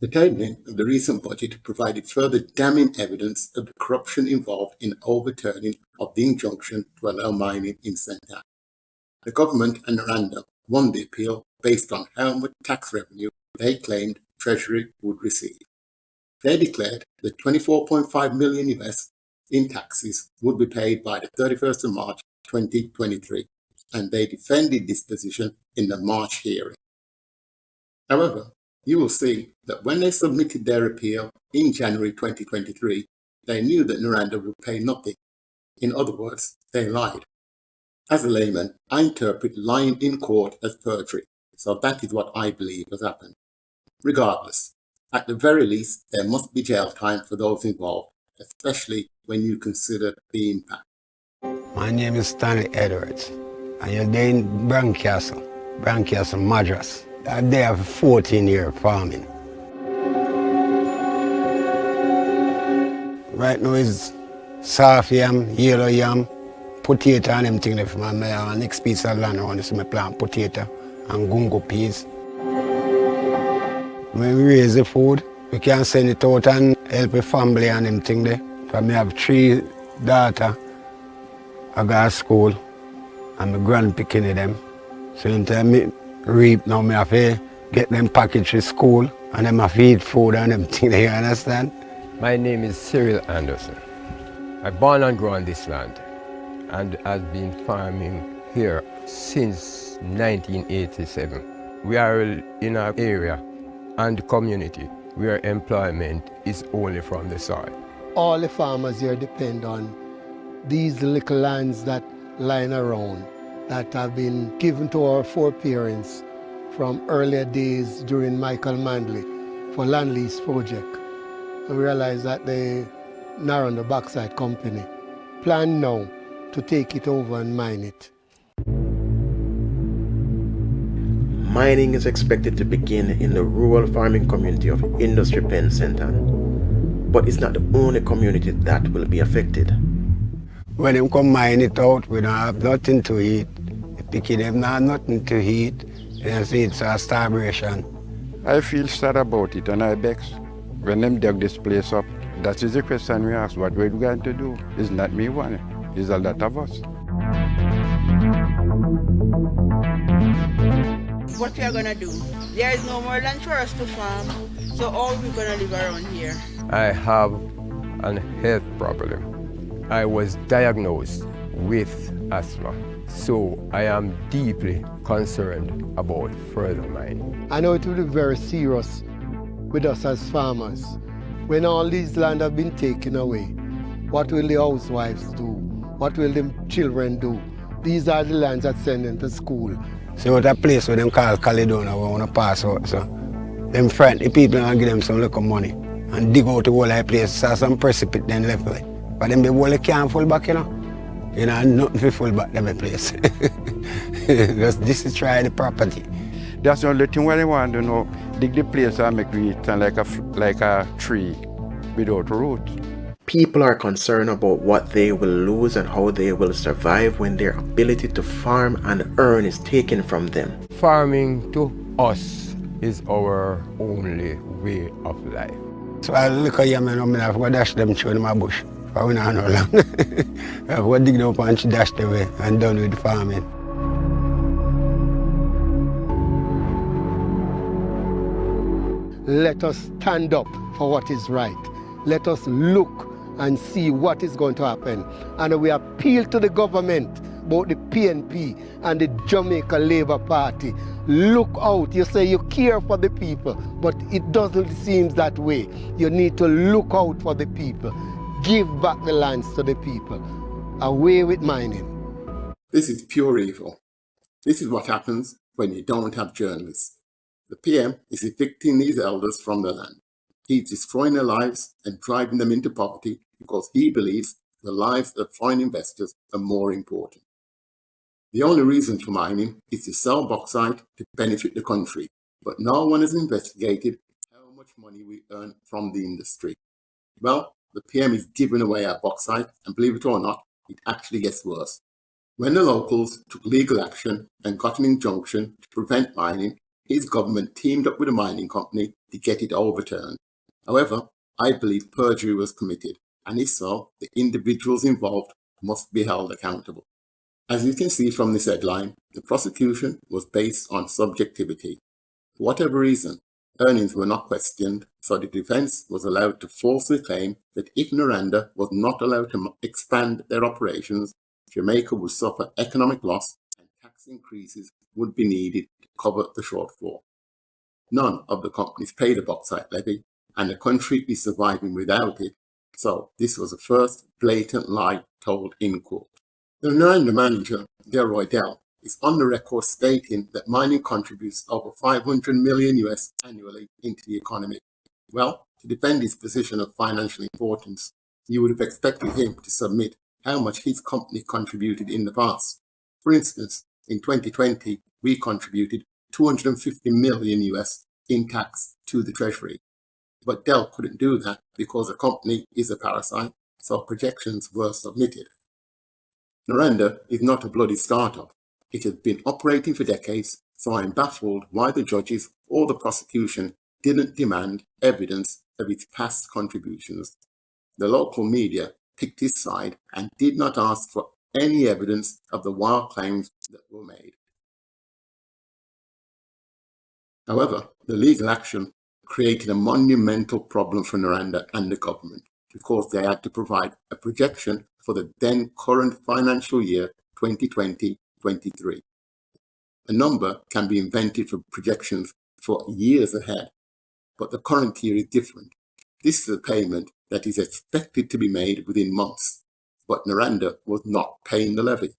The tabling of the recent budget provided further damning evidence of the corruption involved in overturning of the injunction to allow mining in St. Anne. The government and Naranda won the appeal based on how much tax revenue they claimed Treasury would receive. They declared that $24.5 million US in taxes would be paid by the 31st of March 2023, and they defended this position in the March hearing. However, you will see that when they submitted their appeal in January 2023, they knew that Naranda would pay nothing. In other words, they lied. As a layman, I interpret lying in court as perjury, so that is what I believe has happened. Regardless, at the very least, there must be jail time for those involved, especially when you consider the impact. My name is Stanley Edwards, and you're there in Brancaster, Madras. I'm there for 14 years farming. Right now is soft yam, yellow yam, potato and them things for my next piece of land around this, I plant potato and gungo peas. When we raise the food, we can send it out and help the family and them things there. So I have 3 daughters. I go to school and my grandpicking them. So until I reap now, I have to get them packaged to school and them have to eat food and them things there, you understand? My name is Cyril Anderson. I born and grew on this land and have been farming here since 1987. We are in an area and community where employment is only from the soil. All the farmers here depend on these little lands that line around that have been given to our foreparents from earlier days during Michael Manley for land lease project. I realized that the Naranda Bauxite Company plan now to take it over and mine it. Mining is expected to begin in the rural farming community of Industry Pen St. Anne, but it's not the only community that will be affected. When they come mine it out, we don't have nothing to eat. The picking them not nothing to eat. You see, it's a starvation. I feel sad about it and I beg. When them dug this place up, that is the question we ask, what we're going to do. It's not me one, it's a lot of us. What we are going to do? There is no more land for us to farm, so how are we going to live around here? I have a health problem. I was diagnosed with asthma, so I am deeply concerned about further mining. I know it will be very serious with us as farmers. When all these land have been taken away, what will the housewives do? What will the children do? These are the lands that send them to school. So what a place where them call Caledonia where we want to pass out. So them frighten the people and give them some little money and dig out the whole of the place, so some precipice then left like. But them the whole can't fall back, you know. You know, nothing to fall back them place. Just this is try the property. That's the only thing what they want to know. Dig the place and make it sound like a tree without roots. People are concerned about what they will lose and how they will survive when their ability to farm and earn is taken from them. Farming to us is our only way of life. So I look at them and I have to dash them through my bush. For we don't know land. I have to dig them up and dash them away and done with farming. Let us stand up for what is right. Let us look and see what is going to happen. And we appeal to the government, both the PNP and the Jamaica Labour Party. Look out. You say you care for the people, but it doesn't seem that way. You need to look out for the people. Give back the lands to the people. Away with mining. This is pure evil. This is what happens when you don't have journalists. The PM is evicting these elders from their land. He's destroying their lives and driving them into poverty because he believes the lives of foreign investors are more important. The only reason for mining is to sell bauxite to benefit the country, but no one has investigated how much money we earn from the industry. Well, the PM is giving away our bauxite, and believe it or not, it actually gets worse. When the locals took legal action and got an injunction to prevent mining, his government teamed up with a mining company to get it overturned. However, I believe perjury was committed, and if so, the individuals involved must be held accountable. As you can see from this headline, the prosecution was based on subjectivity. For whatever reason, earnings were not questioned, so the defense was allowed to falsely claim that if Noranda was not allowed to expand their operations, Jamaica would suffer economic loss and tax increases would be needed to cover the shortfall. None of the companies paid the bauxite levy, and the country is surviving without it, so this was the first blatant lie told in court. The Noranda manager, Delroy Dell, is on the record stating that mining contributes over $500 million US annually into the economy. Well, to defend his position of financial importance, you would have expected him to submit how much his company contributed in the past. For instance, in 2020, we contributed $250 million US in tax to the Treasury. But Dell couldn't do that because the company is a parasite, so projections were submitted. Noranda is not a bloody startup. It has been operating for decades, so I am baffled why the judges or the prosecution didn't demand evidence of its past contributions. The local media picked his side and did not ask for any evidence of the wild claims that were made. However, the legal action created a monumental problem for Noranda and the government, because they had to provide a projection for the then current financial year 2020-23. A number can be invented for projections for years ahead, but the current year is different. This is a payment that is expected to be made within months, but Noranda was not paying the levy.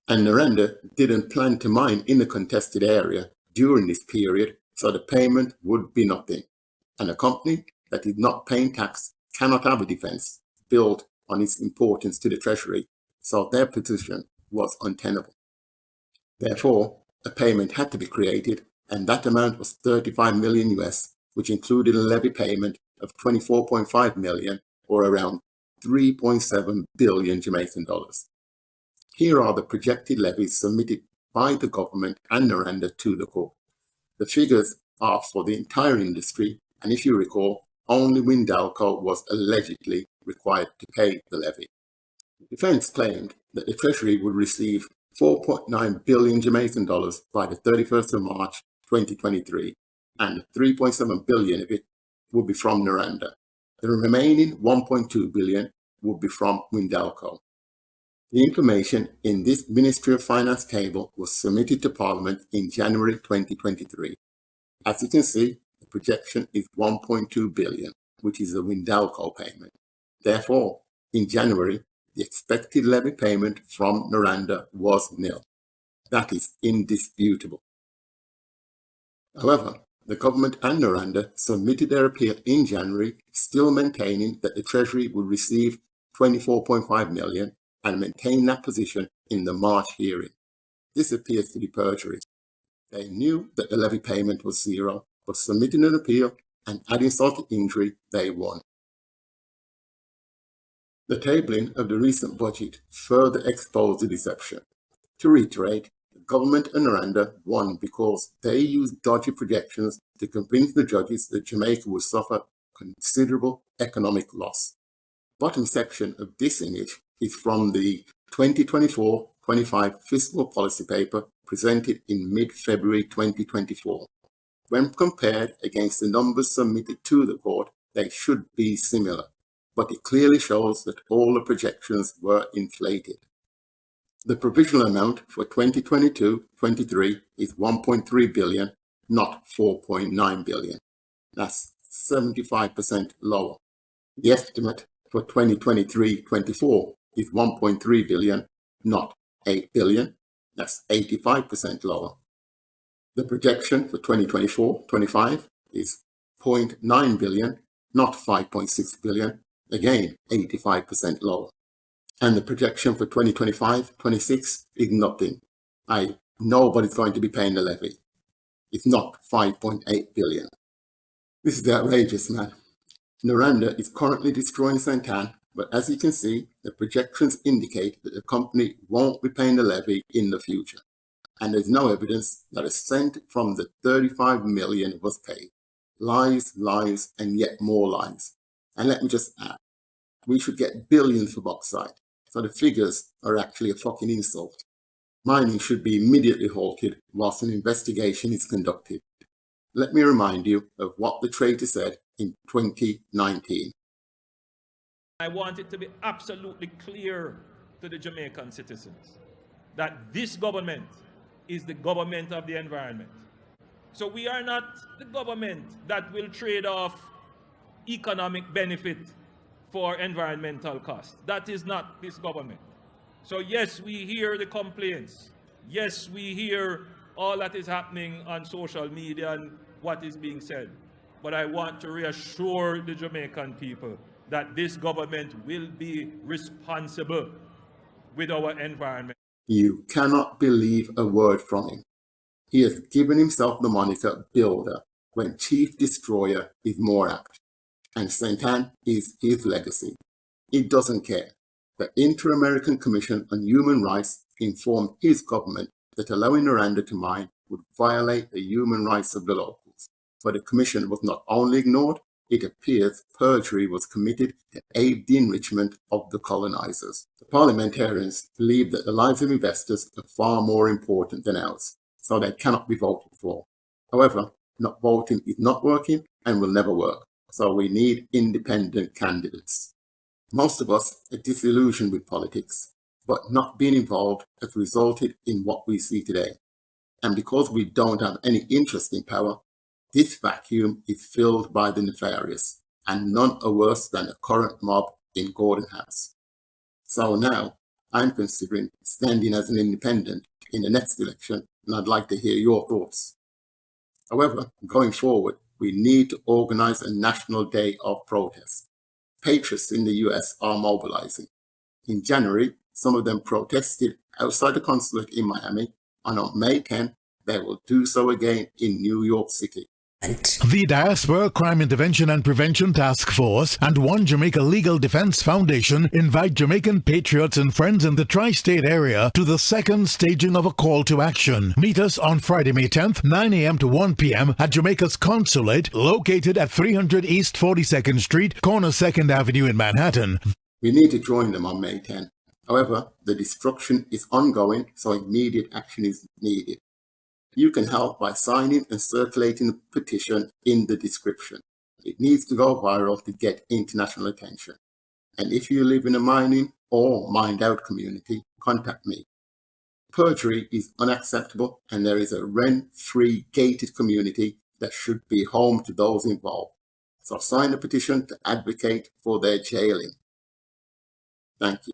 And Noranda didn't plan to mine in the contested area during this period, so the payment would be nothing. And a company that is not paying tax cannot have a defense built on its importance to the Treasury, so their position was untenable. Therefore, a payment had to be created, and that amount was $35 million US, which included a levy payment of $24.5 million, or around 3.7 billion Jamaican dollars. Here are the projected levies submitted by the government and Noranda to the court. The figures are for the entire industry, and if you recall, only Windalco was allegedly required to pay the levy. The defense claimed that the Treasury would receive 4.9 billion Jamaican dollars by the 31st of March 2023, and 3.7 billion of it would be from Noranda. The remaining 1.2 billion would be from Windalco. The information in this Ministry of Finance table was submitted to Parliament in January 2023. As you can see, the projection is 1.2 billion, which is a Windalco payment. Therefore, in January, the expected levy payment from Noranda was nil. That is indisputable. However, the government and Noranda submitted their appeal in January, still maintaining that the Treasury would receive 24.5 million and maintain that position in the March hearing. This appears to be perjury. They knew that the levy payment was zero, but submitting an appeal and adding insult to injury, they won. The tabling of the recent budget further exposed the deception. To reiterate, the government and Noranda won because they used dodgy projections to convince the judges that Jamaica would suffer considerable economic loss. Bottom section of this image is from the 2024-25 fiscal policy paper presented in mid-February 2024. When compared against the numbers submitted to the court, they should be similar, but it clearly shows that all the projections were inflated. The provisional amount for 2022-23 is 1.3 billion, not 4.9 billion. That's 75% lower. The estimate for 2023-24 is 1.3 billion, not 8 billion. That's 85% lower. The projection for 2024-25 is 0.9 billion, not 5.6 billion. Again, 85% lower. And the projection for 2025-26 is nothing. Nobody's going to be paying the levy. It's not 5.8 billion. This is outrageous, man. Noranda is currently destroying Santan, but as you can see, the projections indicate that the company won't be paying the levy in the future. And there's no evidence that a cent from the 35 million was paid. Lies, lies, and yet more lies. And let me just add, we should get billions for bauxite, so the figures are actually a fucking insult. Mining should be immediately halted whilst an investigation is conducted. Let me remind you of what the traitor said in 2019. I want it to be absolutely clear to the Jamaican citizens that this government is the government of the environment. So we are not the government that will trade off economic benefit for environmental costs. That is not this government. So yes, we hear the complaints. Yes, we hear all that is happening on social media and what is being said. But I want to reassure the Jamaican people that this government will be responsible with our environment. You cannot believe a word from him. He has given himself the moniker Builder when Chief Destroyer is more apt, and St. Anne is his legacy. He doesn't care. The Inter-American Commission on Human Rights informed his government that allowing Miranda to mine would violate the human rights of the locals. But the commission was not only ignored, it appears perjury was committed to aid the enrichment of the colonizers. The parliamentarians believe that the lives of investors are far more important than ours, so they cannot be voted for. However, not voting is not working and will never work, so we need independent candidates. Most of us are disillusioned with politics, but not being involved has resulted in what we see today. And because we don't have any interest in power, this vacuum is filled by the nefarious, and none are worse than the current mob in Gordon House. So now, I'm considering standing as an independent in the next election, and I'd like to hear your thoughts. However, going forward, we need to organize a national day of protest. Patriots in the US are mobilizing. In January, some of them protested outside the consulate in Miami, and on May 10, they will do so again in New York City. The Diaspora Crime Intervention and Prevention Task Force and One Jamaica Legal Defense Foundation invite Jamaican patriots and friends in the tri-state area to the second staging of a call to action. Meet us on Friday, May 10th, 9 a.m. to 1 p.m. at Jamaica's Consulate, located at 300 East 42nd Street, corner 2nd Avenue in Manhattan. We need to join them on May 10. However, the destruction is ongoing, so immediate action is needed. You can help by signing and circulating the petition in the description. It needs to go viral to get international attention. And if you live in a mining or mined out community, contact me. Perjury is unacceptable, and there is a rent-free gated community that should be home to those involved. So sign the petition to advocate for their jailing. Thank you.